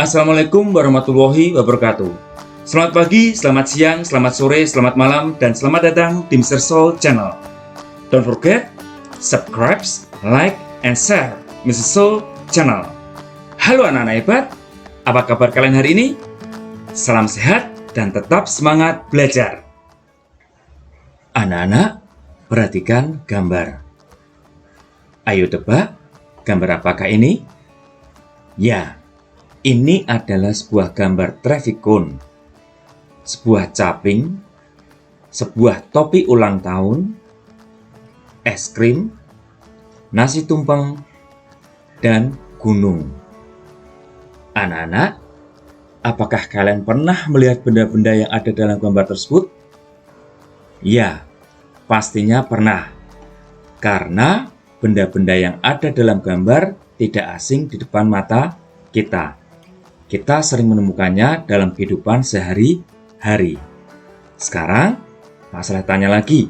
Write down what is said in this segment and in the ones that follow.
Assalamualaikum warahmatullahi wabarakatuh. Selamat pagi, selamat siang, selamat sore, selamat malam, dan selamat datang di Mr. Soul Channel. Don't forget, subscribe, like, and share Mr. Soul Channel. Halo anak-anak hebat, apa kabar kalian hari ini? Salam sehat dan tetap semangat belajar. Anak-anak, perhatikan gambar. Ayo tebak, gambar apakah ini? Ya, ini adalah sebuah gambar traffic cone, sebuah caping, sebuah topi ulang tahun, es krim, nasi tumpeng, dan gunung. Anak-anak, apakah kalian pernah melihat benda-benda yang ada dalam gambar tersebut? Ya, pastinya pernah. Karena benda-benda yang ada dalam gambar tidak asing di depan mata kita. Kita sering menemukannya dalam kehidupan sehari-hari. Sekarang, Pak Saleh tanya lagi.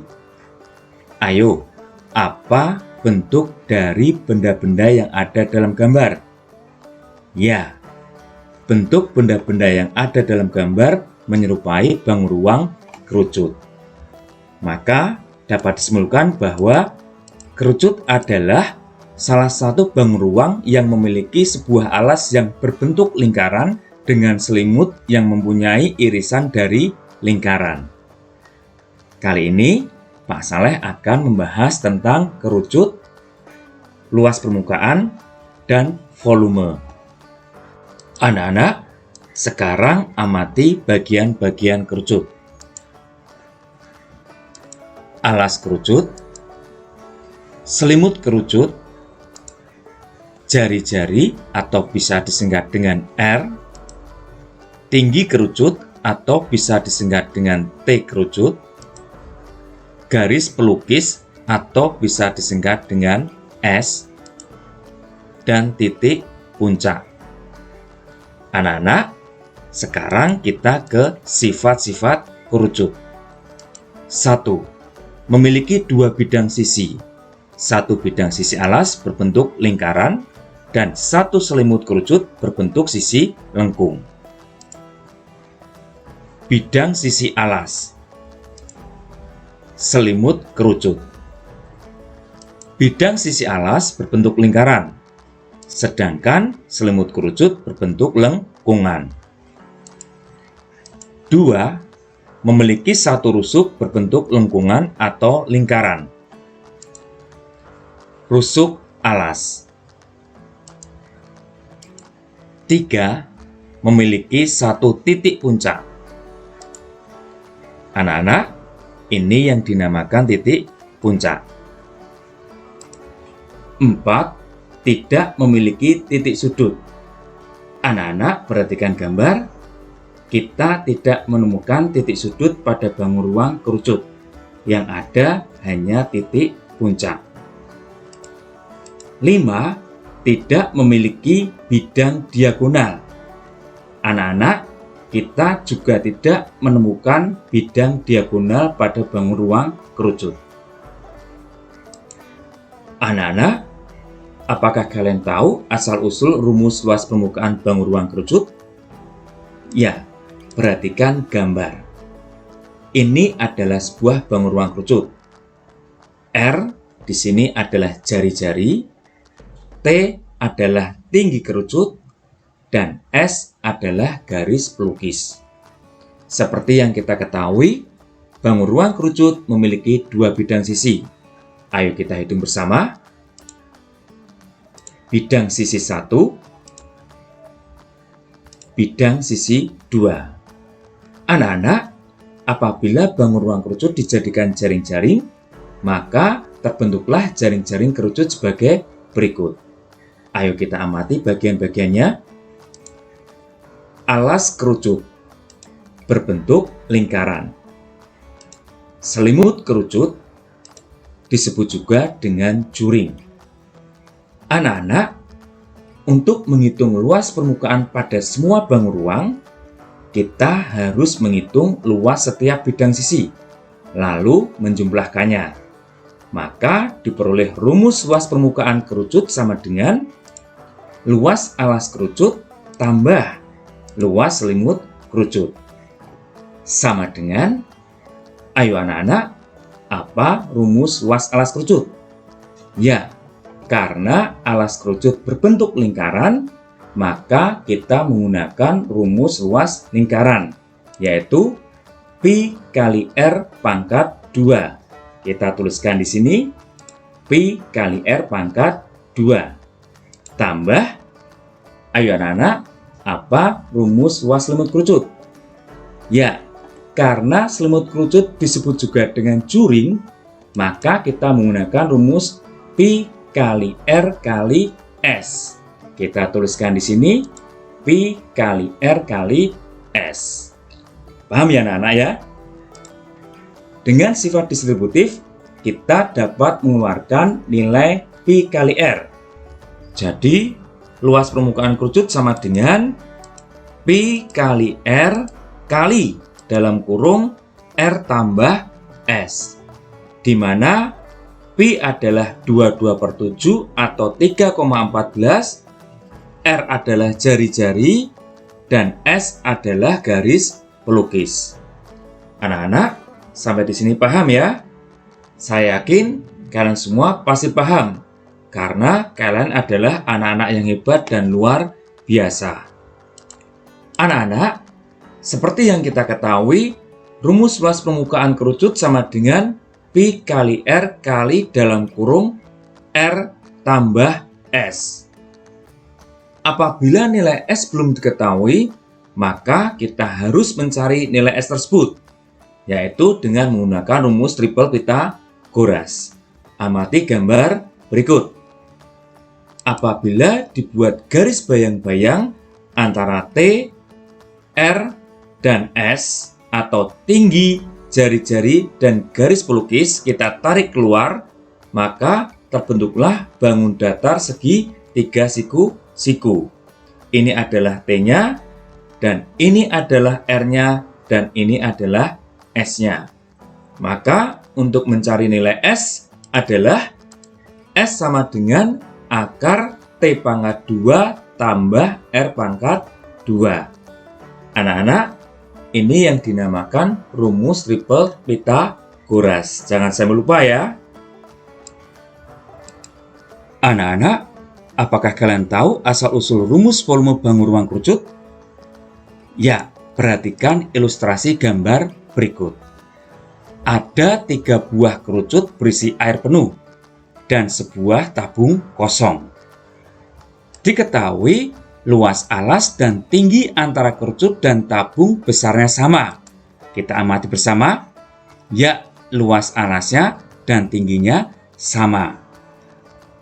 Ayo, apa bentuk dari benda-benda yang ada dalam gambar? Ya, bentuk benda-benda yang ada dalam gambar menyerupai bangun ruang kerucut. Maka, dapat disimpulkan bahwa kerucut adalah salah satu bangun ruang yang memiliki sebuah alas yang berbentuk lingkaran dengan selimut yang mempunyai irisan dari lingkaran. Kali ini, Pak Saleh akan membahas tentang kerucut, luas permukaan, dan volume. Anak-anak, sekarang amati bagian-bagian kerucut. Alas kerucut, selimut kerucut, jari-jari atau bisa disingkat dengan R, tinggi kerucut atau bisa disingkat dengan T kerucut, garis pelukis atau bisa disingkat dengan S, dan titik puncak. Anak-anak, sekarang kita ke sifat-sifat kerucut. 1. Memiliki dua bidang sisi. Satu bidang sisi alas berbentuk lingkaran, dan satu selimut kerucut berbentuk sisi lengkung. Bidang sisi alas, selimut kerucut. Bidang sisi alas berbentuk lingkaran, sedangkan selimut kerucut berbentuk lengkungan. 2. Memiliki satu rusuk berbentuk lengkungan atau lingkaran. Rusuk alas. 3. Memiliki satu titik puncak. Anak-anak, ini yang dinamakan titik puncak. 4. Tidak memiliki titik sudut. Anak-anak, perhatikan gambar. Kita tidak menemukan titik sudut pada bangun ruang kerucut. Yang ada hanya titik puncak. 5. Tidak memiliki bidang diagonal. Anak-anak, kita juga tidak menemukan bidang diagonal pada bangun ruang kerucut. Anak-anak, apakah kalian tahu asal-usul rumus luas permukaan bangun ruang kerucut? Ya, perhatikan gambar. Ini adalah sebuah bangun ruang kerucut. R di sini adalah jari-jari, T adalah tinggi kerucut, dan S adalah garis pelukis. Seperti yang kita ketahui, bangun ruang kerucut memiliki dua bidang sisi. Ayo kita hitung bersama. Bidang sisi 1, bidang sisi 2. Anak-anak, apabila bangun ruang kerucut dijadikan jaring-jaring, maka terbentuklah jaring-jaring kerucut sebagai berikut. Ayo kita amati bagian-bagiannya. Alas kerucut berbentuk lingkaran. Selimut kerucut disebut juga dengan juring. Anak-anak, untuk menghitung luas permukaan pada semua bangun ruang, kita harus menghitung luas setiap bidang sisi, lalu menjumlahkannya. Maka diperoleh rumus luas permukaan kerucut sama dengan luas alas kerucut tambah luas selimut kerucut. Sama dengan, ayo anak-anak, apa rumus luas alas kerucut? Ya, karena alas kerucut berbentuk lingkaran, maka kita menggunakan rumus luas lingkaran, yaitu Pi kali R pangkat 2. Kita tuliskan di sini, Pi kali R pangkat 2. Tambah, ayo anak-anak, apa rumus luas selimut kerucut? Ya, karena selimut kerucut disebut juga dengan juring, maka kita menggunakan rumus Pi kali R kali S. Kita tuliskan di sini, Pi kali R kali S. Paham ya anak-anak ya? Dengan sifat distributif, kita dapat mengeluarkan nilai Pi kali R. Jadi, luas permukaan kerucut sama dengan Pi kali R kali dalam kurung R tambah S, di mana Pi adalah 22/7 atau 3,14, R adalah jari-jari, dan S adalah garis pelukis. Anak-anak, sampai di sini paham ya? Saya yakin kalian semua pasti paham, karena kalian adalah anak-anak yang hebat dan luar biasa. Anak-anak, seperti yang kita ketahui, rumus luas permukaan kerucut sama dengan Pi kali R kali dalam kurung R tambah S. Apabila nilai S belum diketahui, maka kita harus mencari nilai S tersebut, yaitu dengan menggunakan rumus triple Pythagoras. Amati gambar berikut. Apabila dibuat garis bayang-bayang antara T, R, dan S, atau tinggi, jari-jari, dan garis pelukis kita tarik keluar, maka terbentuklah bangun datar segi 3 siku-siku. Ini adalah T-nya, dan ini adalah R-nya, dan ini adalah S-nya. Maka untuk mencari nilai S adalah S sama dengan akar T pangkat 2 tambah R pangkat 2. Anak-anak, ini yang dinamakan rumus triple Pythagoras. Jangan sampai lupa ya. Anak-anak, apakah kalian tahu asal-usul rumus volume bangun ruang kerucut? Ya, perhatikan ilustrasi gambar berikut. Ada 3 buah kerucut berisi air penuh dan sebuah tabung kosong. Diketahui luas alas dan tinggi antara kerucut dan tabung besarnya sama. Kita amati bersama. Ya, luas alasnya dan tingginya sama.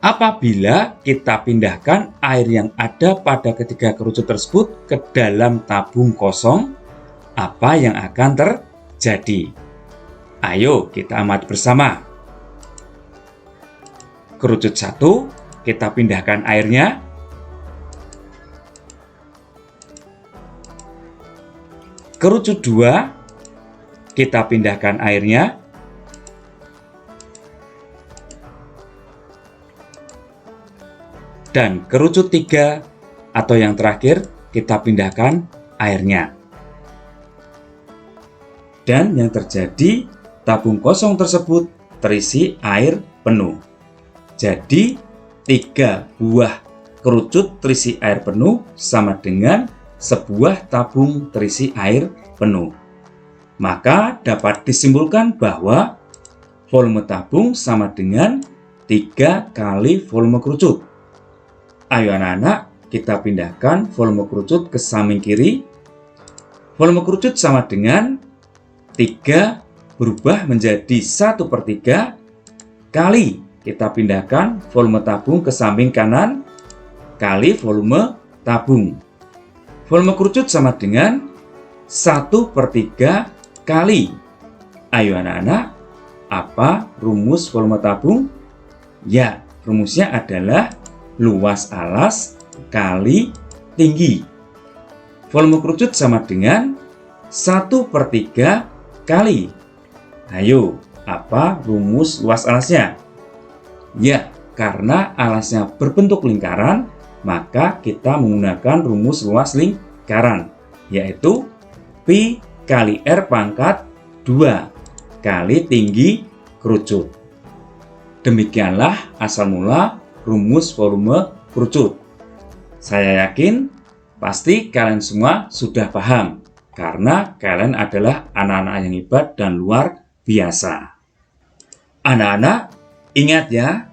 Apabila kita pindahkan air yang ada pada ketiga kerucut tersebut ke dalam tabung kosong, apa yang akan terjadi? Ayo kita amati bersama. Kerucut 1, kita pindahkan airnya. Kerucut 2, kita pindahkan airnya. Dan kerucut 3 atau yang terakhir kita pindahkan airnya. Dan yang terjadi, tabung kosong tersebut terisi air penuh. Jadi 3 buah kerucut terisi air penuh sama dengan sebuah tabung terisi air penuh. Maka dapat disimpulkan bahwa volume tabung sama dengan 3 kali volume kerucut. Ayo anak-anak, kita pindahkan volume kerucut ke samping kiri. Volume kerucut sama dengan 3 berubah menjadi 1/3 kali kita pindahkan volume tabung ke samping kanan kali volume tabung. Volume kerucut sama dengan 1/3 kali. Ayo anak-anak, apa rumus volume tabung? Ya, rumusnya adalah luas alas kali tinggi. Volume kerucut sama dengan 1/3 kali. Ayo, apa rumus luas alasnya? Ya, karena alasnya berbentuk lingkaran, maka kita menggunakan rumus luas lingkaran. yaitu pi kali R pangkat 2 kali tinggi kerucut. Demikianlah asal mula rumus volume kerucut. Saya yakin pasti kalian semua sudah paham, karena kalian adalah anak-anak yang hebat dan luar biasa. Anak-anak, ingat ya,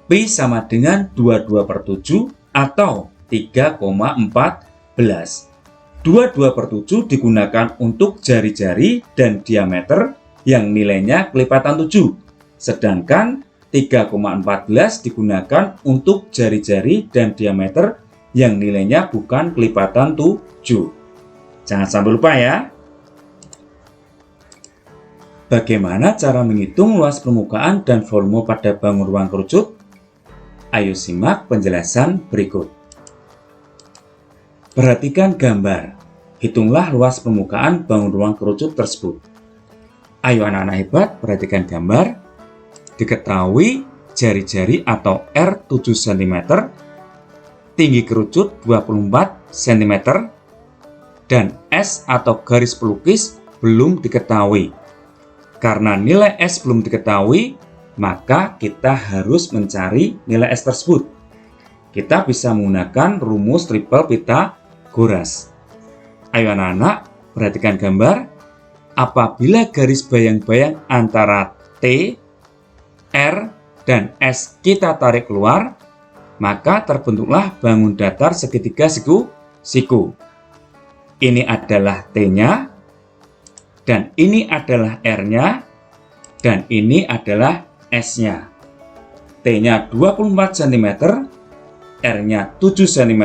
pi sama dengan 22/7 atau 3,14. 22/7 digunakan untuk jari-jari dan diameter yang nilainya kelipatan 7. Sedangkan 3,14 digunakan untuk jari-jari dan diameter yang nilainya bukan kelipatan 7. Jangan sampai lupa ya. Bagaimana cara menghitung luas permukaan dan volume pada bangun ruang kerucut? Ayo simak penjelasan berikut. Perhatikan gambar. Hitunglah luas permukaan bangun ruang kerucut tersebut. Ayo anak-anak hebat, perhatikan gambar. Diketahui jari-jari atau R 7 cm, tinggi kerucut 24 cm, dan S atau garis pelukis belum diketahui. Karena nilai S belum diketahui, maka kita harus mencari nilai S tersebut. Kita bisa menggunakan rumus triple Pythagoras. Ayo anak-anak, perhatikan gambar. Apabila garis bayang-bayang antara T, R, dan S kita tarik keluar, maka terbentuklah bangun datar segitiga siku. Ini adalah T-nya, dan ini adalah R-nya, dan ini adalah S-nya. T-nya 24 cm, R-nya 7 cm,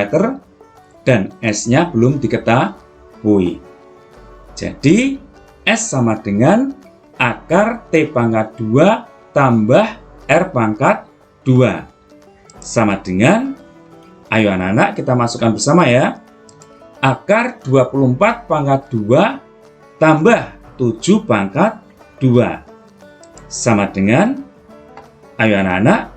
dan S-nya belum diketahui. Jadi, S sama dengan akar T pangkat 2 tambah R pangkat 2. Sama dengan, ayo anak-anak kita masukkan bersama ya. Akar 24 pangkat 2 tambah 7 pangkat 2. Sama dengan, ayo anak-anak,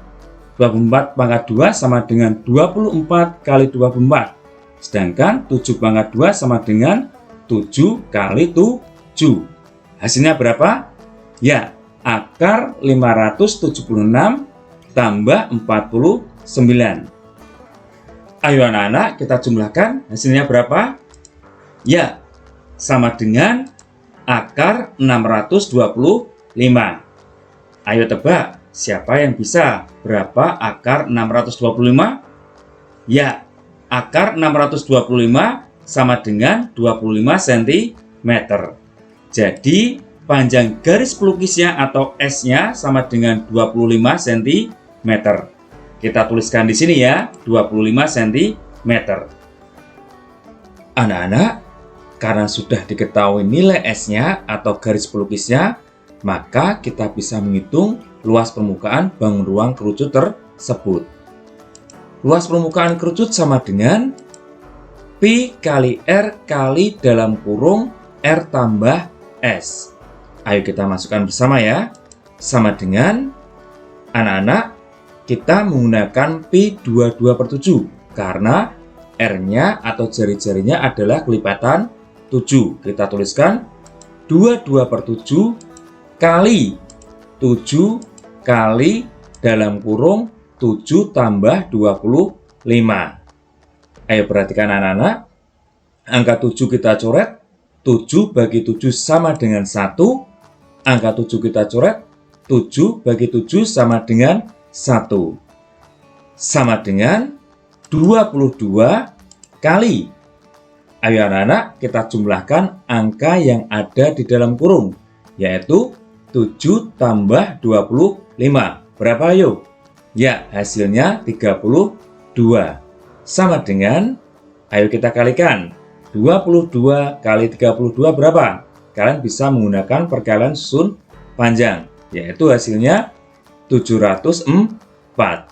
24 pangkat 2 sama dengan 24 kali 24. Sedangkan 7 pangkat 2 sama dengan 7 kali 7. Hasilnya berapa? Ya, akar 576 tambah 49. Ayo anak-anak kita jumlahkan, hasilnya berapa? Ya, sama dengan akar 625. Ayo tebak, siapa yang bisa? Berapa akar 625? Ya, akar 625 sama dengan 25 cm. Jadi, panjang garis pelukisnya atau S-nya sama dengan 25 cm. Kita tuliskan di sini ya, 25 cm. Anak-anak, karena sudah diketahui nilai S-nya atau garis pelukisnya, maka kita bisa menghitung luas permukaan bangun ruang kerucut tersebut. Luas permukaan kerucut sama dengan pi kali R kali dalam kurung R tambah S. Ayo kita masukkan bersama ya. Sama dengan, anak-anak, kita menggunakan pi 22/7 karena R-nya atau jari-jarinya adalah kelipatan 7. Kita tuliskan 22/7 kali 7 kali dalam kurung 7 tambah 25. Ayo perhatikan anak-anak. Angka 7 kita coret. 7 bagi 7 sama dengan 1. Angka 7 kita coret. 7 bagi 7 sama dengan 1. Sama dengan 22 kali. Ayo anak-anak kita jumlahkan angka yang ada di dalam kurung, yaitu 7 tambah 25. Berapa ayo? Ya, hasilnya 32. Sama dengan, ayo kita kalikan. 22 kali 32 berapa? Kalian bisa menggunakan perkalian susun panjang, yaitu hasilnya 704.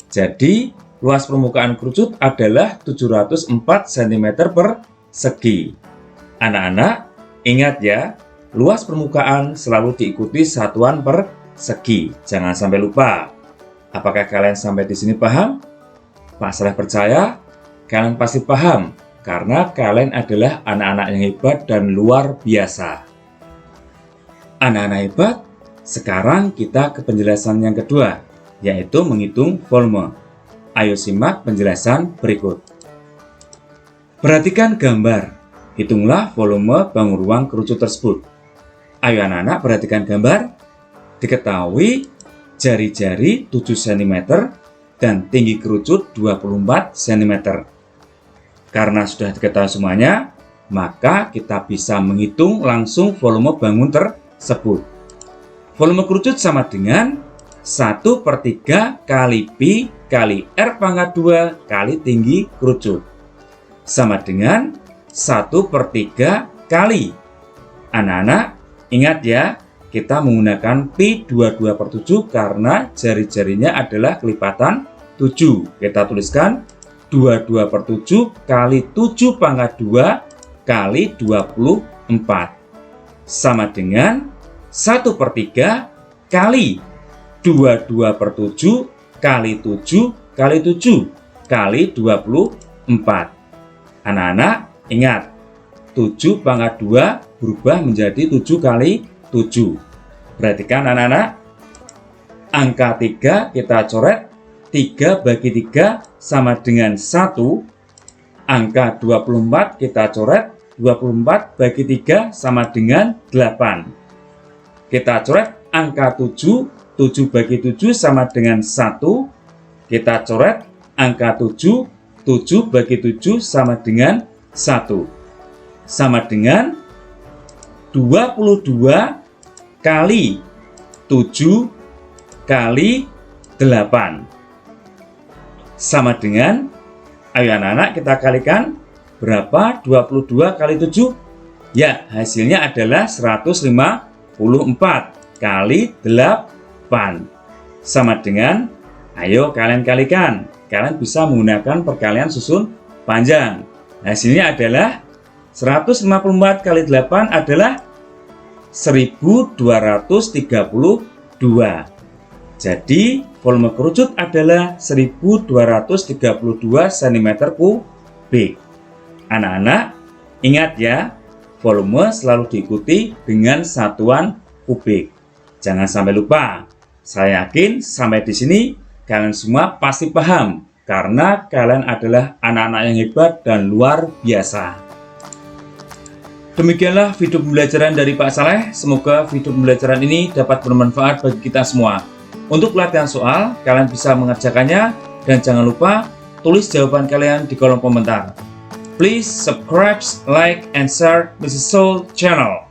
Jadi, luas permukaan kerucut adalah 704 cm persegi. Anak-anak, ingat ya, luas permukaan selalu diikuti satuan persegi. Jangan sampai lupa. Apakah kalian sampai di sini paham? Pak Saleh percaya kalian pasti paham, karena kalian adalah anak-anak yang hebat dan luar biasa. Anak-anak hebat, sekarang kita ke penjelasan yang kedua, yaitu menghitung volume. Ayo simak penjelasan berikut. Perhatikan gambar. Hitunglah volume bangun ruang kerucut tersebut. Ayo anak-anak perhatikan gambar. Diketahui jari-jari 7 cm dan tinggi kerucut 24 cm. Karena sudah diketahui semuanya, maka kita bisa menghitung langsung volume bangun tersebut. Volume kerucut sama dengan 1/3 kali pi kali R pangkat 2 kali tinggi kerucut. Sama dengan 1/3 kali. Anak-anak, ingat ya, kita menggunakan pi 22/7 karena jari-jarinya adalah kelipatan 7. Kita tuliskan 22/7 kali 7 pangkat 2 kali 24. Sama dengan 1/3 kali 22/7 kali 7 kali 7 kali 24. Anak-anak, ingat, 7 pangkat 2 berubah menjadi 7 kali 7. Perhatikan anak-anak, angka 3 kita coret, 3 bagi 3 sama dengan 1. Angka 24 kita coret, 24 bagi 3 sama dengan 8. Kita coret angka 7, 7 bagi 7 sama dengan 1. Kita coret angka 7, 7 bagi 7 sama dengan 1. Sama dengan 22 kali 7 kali 8. Sama dengan, ayo anak-anak kita kalikan, berapa 22 kali 7? Ya, hasilnya adalah 154 kali 8. Sama dengan, ayo kalian kalikan. Kalian bisa menggunakan perkalian susun panjang. Hasilnya adalah 154 kali 8 adalah 1232. Jadi, volume kerucut adalah 1232 cm3. Anak-anak, ingat ya, volume selalu diikuti dengan satuan kubik. Jangan sampai lupa. Saya yakin sampai di sini kalian semua pasti paham, karena kalian adalah anak-anak yang hebat dan luar biasa. Demikianlah video pembelajaran dari Pak Saleh. Semoga video pembelajaran ini dapat bermanfaat bagi kita semua. Untuk pelatihan soal, kalian bisa mengerjakannya, dan jangan lupa tulis jawaban kalian di kolom komentar. Please subscribe, like, and share Mrs. Soul channel.